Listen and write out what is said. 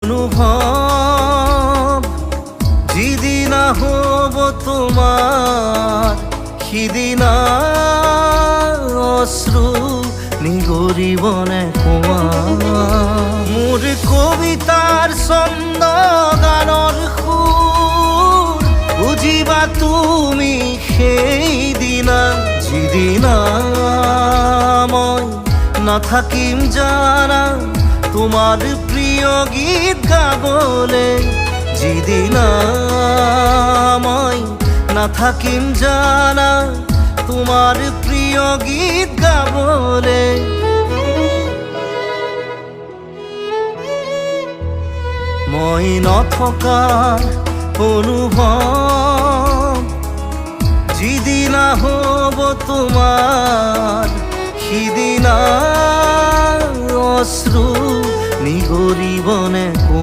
অনুভব যিদিনা হব তোমার সিদিনা অশ্রু নিগৰিবনে কোৱা মোৰ কবিতাৰ ছন্দ গানৰ সুৰ বুজিবা তুমি সেইদিনা যিদিনা মই নাথাকিম জানা তোমার প্রিয় গীত গাবলে যিদিনা মই নাথাকিম জানা তোমার প্রিয় গীত গাবলে মই নথকাৰ অনুভৱ যিদিনা হ'ব তোমাৰ সিদিনা অশ্রু নিগৰিবনে